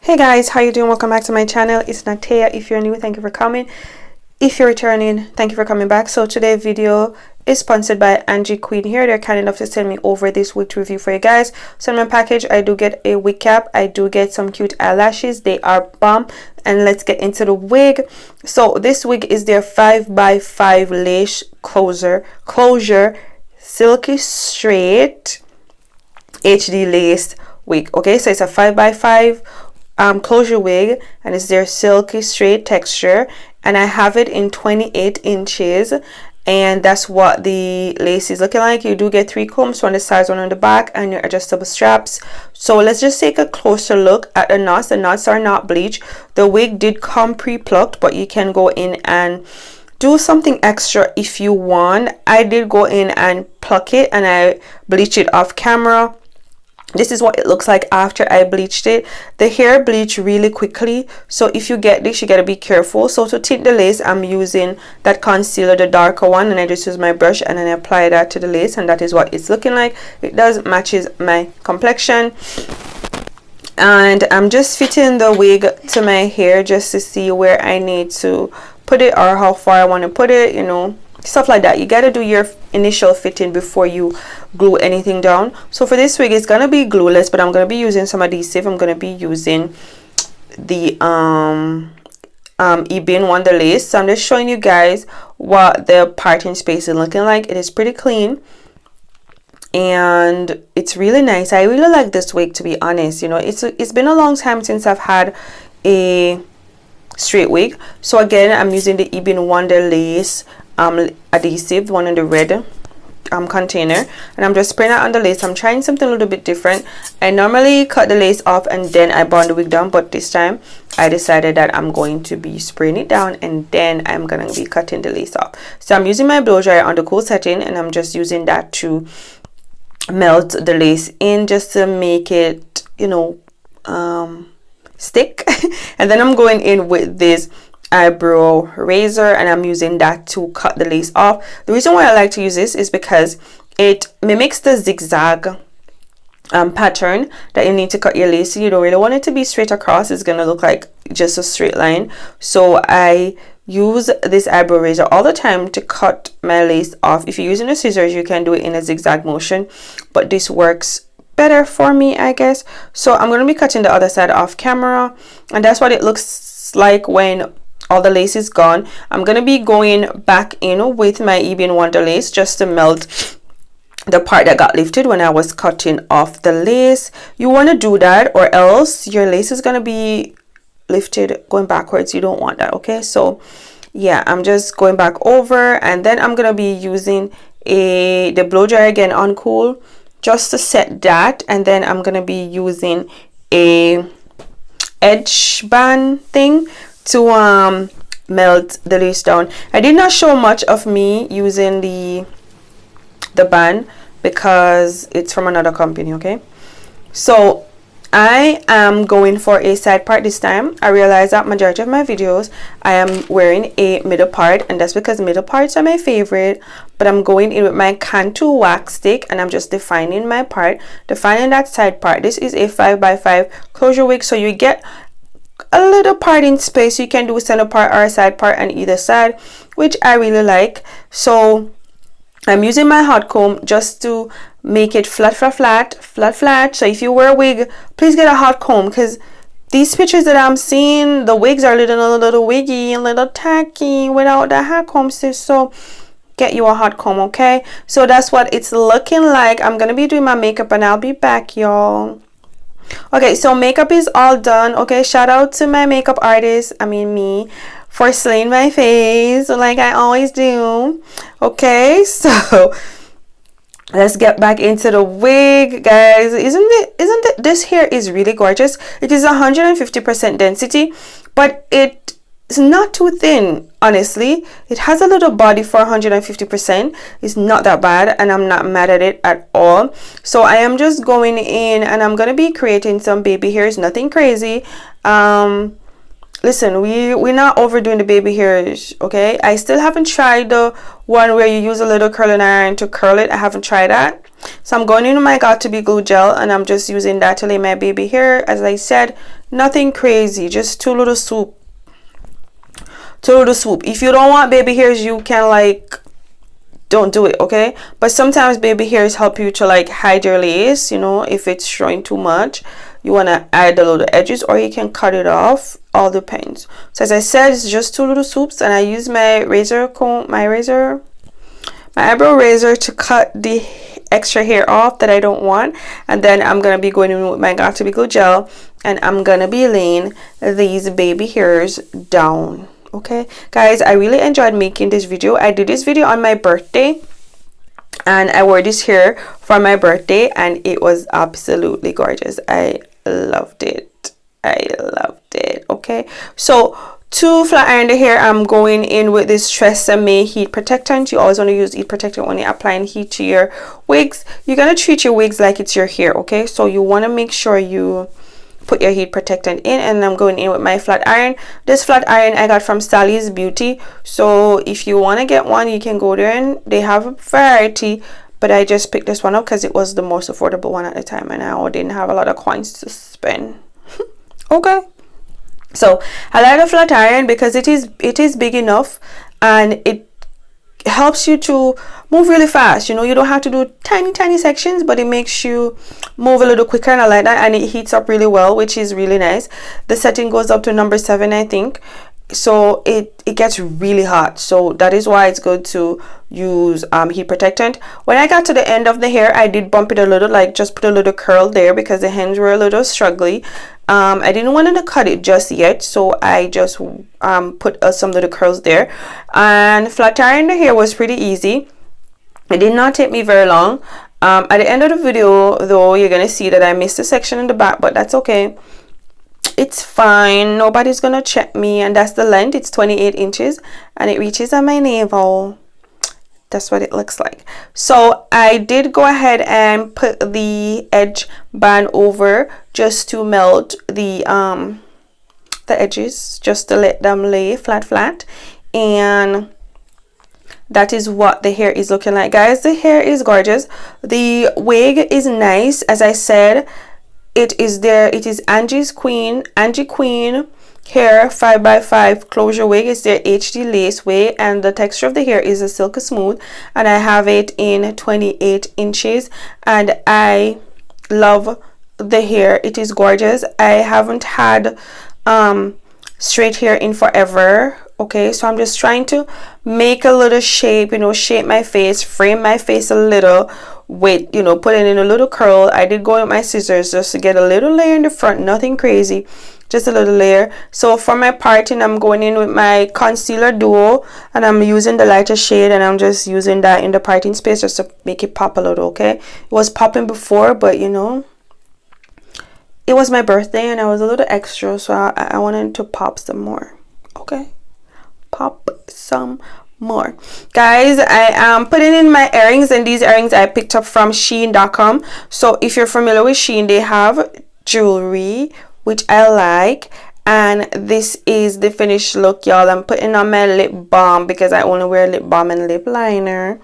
Hey guys, how you doing? Welcome back to my channel. It's Natea. If you're new, thank you for coming. If you're returning, thank you for coming back. So today's video is sponsored by Angiequeen here. They're kind enough to send me over this wig to review for you guys. So in my package, I do get a wig cap. I do get some cute eyelashes. They are bomb. And let's get into the wig. So this wig is their 5x5 lace closure silky straight HD lace wig. Okay, so it's a 5x5 closure wig, and it's their silky straight texture, and I have it in 28 inches, and that's what the lace is looking like. You do get 3 combs, one on the sides, one on the back, and your adjustable straps. So let's just take a closer look at the knots. The knots are not bleached. The wig did come pre-plucked, but you can go in and do something extra if you want. I did go in and pluck it, and I bleached it off camera. This is what it looks like after I bleached it. The hair bleached really quickly, so if you get this, you gotta be careful. So to tint the lace, I'm using that concealer, the darker one, and I just use my brush and then I apply that to the lace, and that is what it's looking like. It does matches my complexion, and I'm just fitting the wig to my hair just to see where I need to put it or how far I want to put it, you know, stuff like that. You got to do your initial fitting before you glue anything down. So for this wig, it's gonna be glueless, but I'm gonna be using some adhesive. I'm gonna be using the Ebin Wonder Lace. So I'm just showing you guys what the parting space is looking like. It is pretty clean and it's really nice. I really like this wig, to be honest. You know, it's been a long time since I've had a straight wig. So again, I'm using the Ebin Wonder Lace adhesive, the one in the red container, and I'm just spraying it on the lace. I'm trying something a little bit different. I normally cut the lace off and then I bond the wig down, but this time I decided that I'm going to be spraying it down and then I'm gonna be cutting the lace off. So I'm using my blow dryer on the cool setting, and I'm just using that to melt the lace in, just to make it, you know, stick. And then I'm going in with this eyebrow razor, and I'm using that to cut the lace off. The reason why I like to use this is because it mimics the zigzag pattern that you need to cut your lace. You don't really want it to be straight across. It's gonna look like just a straight line. So I use this eyebrow razor all the time to cut my lace off. If you're using the scissors, you can do it in a zigzag motion, but this works better for me, I guess. So I'm going to be cutting the other side off camera, and that's what it looks like when all the lace is gone. I'm going to be going back in with my Ebin Wonder Lace just to melt the part that got lifted when I was cutting off the lace. You want to do that, or else your lace is going to be lifted going backwards. You don't want that, okay? So yeah, I'm just going back over, and then I'm going to be using the blow dryer again on cool just to set that, and then I'm gonna be using a edge band thing to melt the lace down. I did not show much of me using the band because it's from another company, okay? So I am going for a side part this time. I realize that majority of my videos I am wearing a middle part, and that's because middle parts are my favorite. But I'm going in with my Cantu wax stick, and I'm just defining my part, defining that side part. This is a 5x5 closure wig, so you get a little parting space. You can do a center part or a side part on either side, which I really like. So I'm using my hot comb just to make it flat. So if you wear a wig, please get a hot comb, because these pictures that I'm seeing, the wigs are a little wiggy and a little tacky without the hot comb, sis. So get you a hot comb, okay? So that's what it's looking like. I'm gonna be doing my makeup and I'll be back, y'all. Okay, so makeup is all done. Okay, shout out to my makeup artist, I mean me, for slaying my face like I always do. Okay, so let's get back into the wig, guys. Isn't it this hair is really gorgeous. It is 150% density, but it is not too thin, honestly. It has a little body for 150%. It's not that bad, and I'm not mad at it at all. So I am just going in and I'm gonna be creating some baby hairs, nothing crazy. Listen, we're not overdoing the baby hairs, okay? I still haven't tried the one where you use a little curling iron to curl it. I haven't tried that. So I'm going in with my Got To Be glue gel, and I'm just using that to lay my baby hair. As I said, Nothing crazy, just two little swoop. If you don't want baby hairs, you can like don't do it, okay? But sometimes baby hairs help you to like hide your lace, you know, if it's showing too much. You want to add the little edges, or you can cut it off. All depends. So as I said, it's just two little swoops, and I use my razor comb, my eyebrow razor to cut the extra hair off that I don't want. And then I'm gonna be going in with my Got To Be Glue gel, and I'm gonna be laying these baby hairs down. Okay guys, I really enjoyed making this video. I did this video on my birthday, and I wore this hair for my birthday, and it was absolutely gorgeous. I loved it. Okay, so to flat iron the hair, I'm going in with this Tresemme heat protectant. You always want to use heat protectant when you're applying heat to your wigs. You're gonna treat your wigs like it's your hair, okay? So you want to make sure you put your heat protectant in, and I'm going in with my flat iron. This flat iron I got from Sally's Beauty, so if you want to get one, you can go there, and they have a variety, but I just picked this one up because it was the most affordable one at the time, and I didn't have a lot of coins to spend. Okay, so I like the flat iron because it is big enough, and it helps you to move really fast. You know, you don't have to do tiny sections, but it makes you move a little quicker, and I like that. And it heats up really well, which is really nice. The setting goes up to number 7, I think, so it gets really hot. So that is why it's good to use heat protectant. When I got to the end of the hair, I did bump it a little, like just put a little curl there because the ends were a little struggly. I didn't want to cut it just yet, so I just put some little curls there. And flat iron the hair was pretty easy. It did not take me very long. At the end of the video though, you're gonna see that I missed a section in the back, but that's okay, it's fine, nobody's gonna check me. And that's the length. It's 28 inches, and it reaches on my navel. That's what it looks like. So I did go ahead and put the edge band over just to melt the edges, just to let them lay flat, and that is what the hair is looking like, guys. The hair is gorgeous. The wig is nice. As I said, it is Angiequeen hair 5x5 closure wig. It's their HD lace wig, and the texture of the hair is a silky smooth, and I have it in 28 inches, and I love the hair. It is gorgeous. I haven't had straight hair in forever, okay? So I'm just trying to make a little shape, you know, shape my face, frame my face a little with, you know, putting in a little curl. I did go with my scissors just to get a little layer in the front, nothing crazy, just a little layer. So for my parting, I'm going in with my concealer duo, and I'm using the lighter shade, and I'm just using that in the parting space just to make it pop a little, okay? It was popping before, but you know, it was my birthday and I was a little extra, so I wanted to pop some more, okay? Pop some more, guys. I am putting in my earrings, and these earrings I picked up from Shein.com. So if you're familiar with Shein, they have jewelry which I like, and this is the finished look, y'all. I'm putting on my lip balm because I only wear lip balm and lip liner.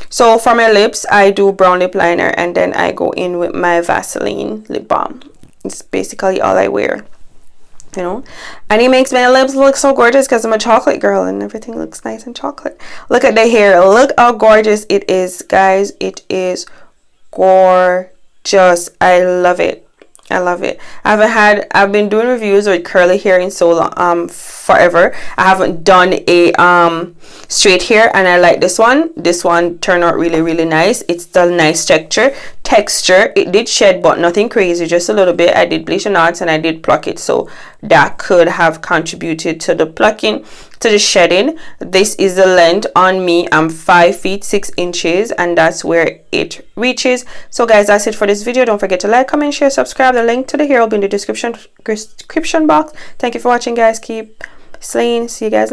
So for my lips, I do brown lip liner, and then I go in with my Vaseline lip balm. It's basically all I wear, you know, and it makes my lips look so gorgeous because I'm a chocolate girl and everything looks nice and chocolate. Look at the hair, look how gorgeous it is, guys. It is gorgeous. I love it. I love it. I've been doing reviews with curly hair in so long, forever. I haven't done a straight hair, and I like this one. This one turned out really nice. It's the nice texture. It did shed, but nothing crazy, just a little bit. I did bleach the knots, and I did pluck it, so that could have contributed to the plucking, to the shedding. This is the length on me. I'm 5 feet 6 inches, and that's where it reaches. So guys, that's it for this video. Don't forget to like, comment, share, subscribe. The link to the hair will be in the description box. Thank you for watching, guys. Keep slaying. See you guys later.